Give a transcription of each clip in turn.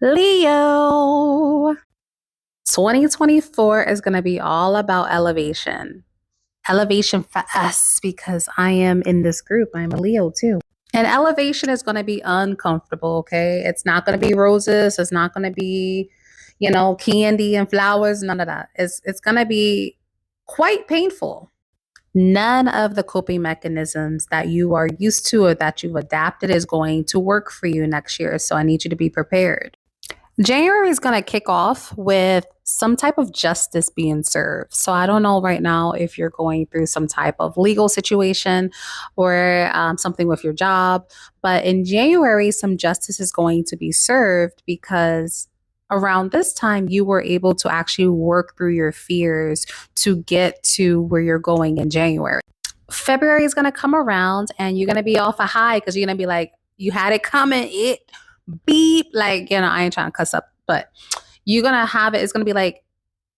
Leo. 2024 is going to be all about elevation. Elevation for us because I am in this group. I'm a Leo too. And elevation is going to be uncomfortable, okay? It's not going to be roses. It's not going to be, candy and flowers. None of that. It's going to be quite painful. None of the coping mechanisms that you are used to or that you've adapted is going to work for you next year. So I need you to be prepared. January is going to kick off with some type of justice being served. So I don't know right now if you're going through some type of legal situation or something with your job, but in January, some justice is going to be served because around this time, you were able to actually work through your fears to get to where you're going in January. February is going to come around and you're going to be off a high because you're going to be like, you had it coming. It beep, like, I ain't trying to cuss up, but you're gonna have it. It's gonna be like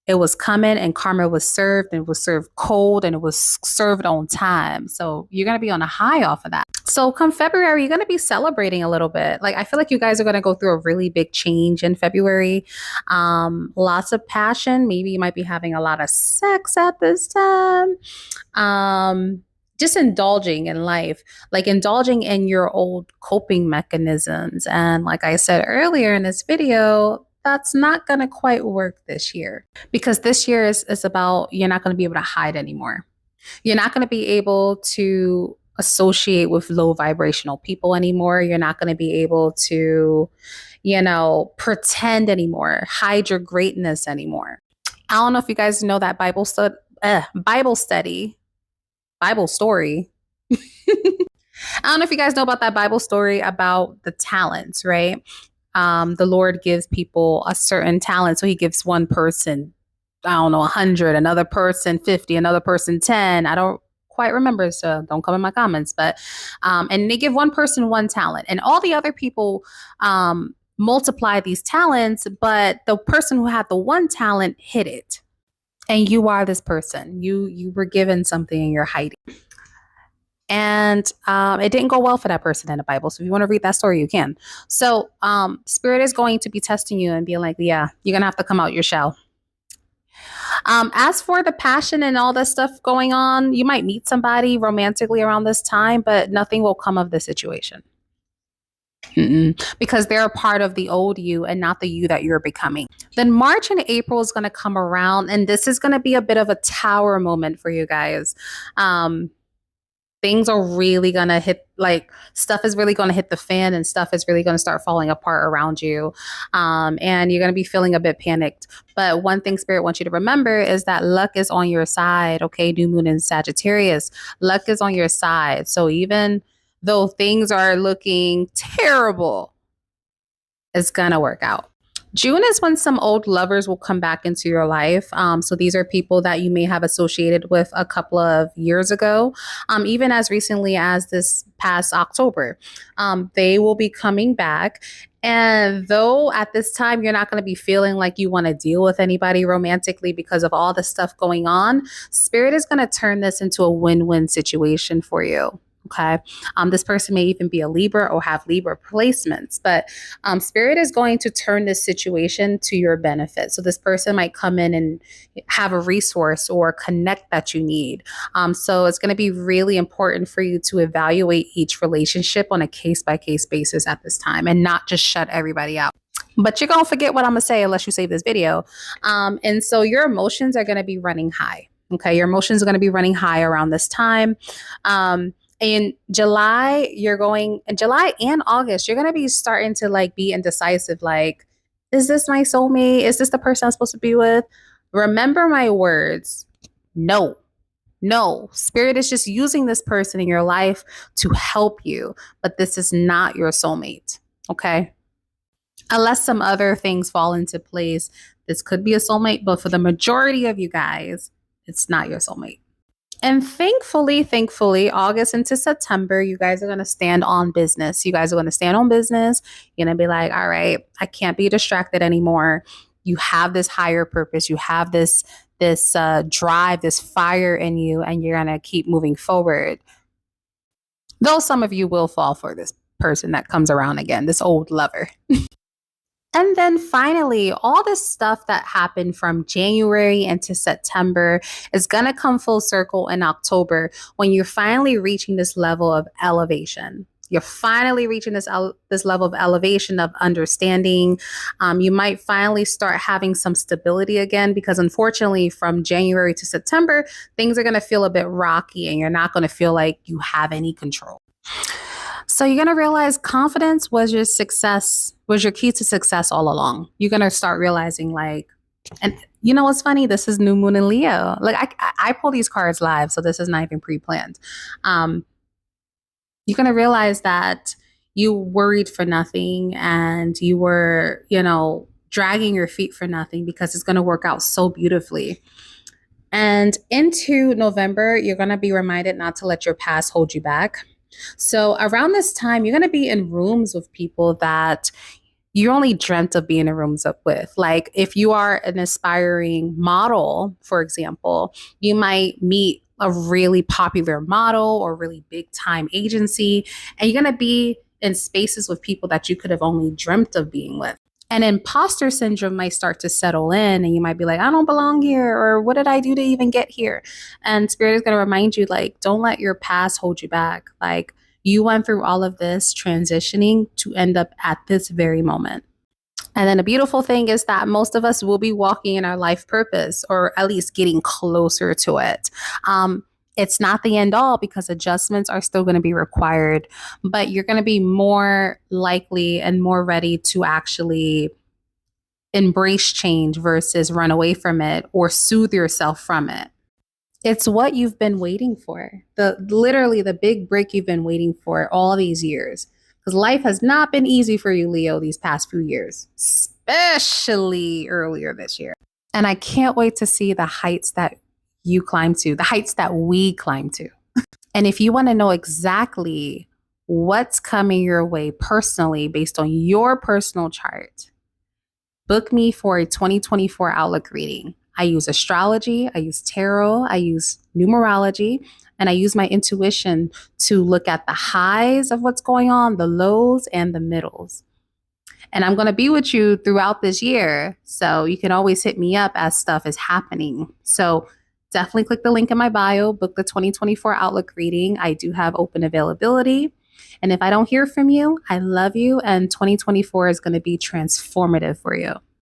it was coming and karma was served and it was served cold and it was served on time. So you're gonna be on a high off of that. So come February, you're gonna be celebrating a little bit. Like I feel like you guys are gonna go through a really big change in February. Lots of passion. Maybe you might be having a lot of sex at this time. Just indulging in life, like indulging in your old coping mechanisms. And like I said earlier in this video, that's not going to quite work this year because this year is about you're not going to be able to hide anymore. You're not going to be able to associate with low vibrational people anymore. You're not going to be able to, pretend anymore, hide your greatness anymore. I don't know if you guys know that Bible story. I don't know if you guys know about that Bible story about the talents, right? The Lord gives people a certain talent. So he gives one person, 100, another person 50, another person 10. I don't quite remember, so don't come in my comments. But and they give one person one talent, and all the other people multiply these talents, but the person who had the one talent hid it. And you are this person. You were given something and you're hiding. And it didn't go well for that person in the Bible. So if you want to read that story, you can. So Spirit is going to be testing you and being like, yeah, you're going to have to come out your shell. As for the passion and all this stuff going on, you might meet somebody romantically around this time, but nothing will come of the situation. Because they're a part of the old you and not the you that you're becoming. Then March and April is going to come around, and this is going to be a bit of a tower moment for you guys. Things are really going to hit, like stuff is really going to hit the fan and stuff is really going to start falling apart around you. And you're going to be feeling a bit panicked. But one thing Spirit wants you to remember is that luck is on your side. Okay. New moon in Sagittarius, luck is on your side. So even though things are looking terrible, it's going to work out. June is when some old lovers will come back into your life. So these are people that you may have associated with a couple of years ago, even as recently as this past October. They will be coming back. And though at this time you're not going to be feeling like you want to deal with anybody romantically because of all the stuff going on, Spirit is going to turn this into a win-win situation for you. Okay. This person may even be a Libra or have Libra placements, but Spirit is going to turn this situation to your benefit. So this person might come in and have a resource or connect that you need. So it's going to be really important for you to evaluate each relationship on a case-by-case basis at this time and not just shut everybody out. But you're going to forget what I'm going to say unless you save this video. And so your emotions are going to be running high. Okay. Your emotions are going to be running high around this time. In July and August, you're going to be starting to like be indecisive. Like, is this my soulmate? Is this the person I'm supposed to be with? Remember my words. No. Spirit is just using this person in your life to help you, but this is not your soulmate. Okay. Unless some other things fall into place, this could be a soulmate, but for the majority of you guys, it's not your soulmate. And thankfully, August into September, you guys are going to stand on business. You guys are going to stand on business. You're going to be like, all right, I can't be distracted anymore. You have this higher purpose. You have this drive, this fire in you, and you're going to keep moving forward. Though some of you will fall for this person that comes around again, this old lover. And then finally, all this stuff that happened from January into September is going to come full circle in October when you're finally reaching this level of elevation. You're finally reaching this level of elevation of understanding. You might finally start having some stability again because, unfortunately, from January to September, things are going to feel a bit rocky and you're not going to feel like you have any control. So you're going to realize confidence was your success, was your key to success all along. You're going to start realizing like, and you know what's funny? This is new moon in Leo. Like I pull these cards live, so this is not even pre-planned. You're going to realize that you worried for nothing and you were, dragging your feet for nothing because it's going to work out so beautifully. And into November, you're going to be reminded not to let your past hold you back. So around this time, you're going to be in rooms with people that you only dreamt of being in rooms up with. Like if you are an aspiring model, for example, you might meet a really popular model or really big time agency, and you're going to be in spaces with people that you could have only dreamt of being with. And imposter syndrome might start to settle in, and you might be like, I don't belong here, or what did I do to even get here? And Spirit is going to remind you, like, don't let your past hold you back. Like, you went through all of this transitioning to end up at this very moment. And then the beautiful thing is that most of us will be walking in our life purpose, or at least getting closer to it. It's not the end all because adjustments are still going to be required, but you're going to be more likely and more ready to actually embrace change versus run away from it or soothe yourself from it. It's what you've been waiting for. Literally the big break you've been waiting for all these years. Because life has not been easy for you, Leo, these past few years, especially earlier this year. And I can't wait to see the heights that you climb to, the heights that we climb to. And if you want to know exactly what's coming your way personally based on your personal chart, book me for a 2024 Outlook reading. I use astrology, I use tarot, I use numerology, and I use my intuition to look at the highs of what's going on, the lows, and the middles. And I'm going to be with you throughout this year, so you can always hit me up as stuff is happening. So definitely click the link in my bio, book the 2024 Outlook reading. I do have open availability. And if I don't hear from you, I love you. And 2024 is going to be transformative for you.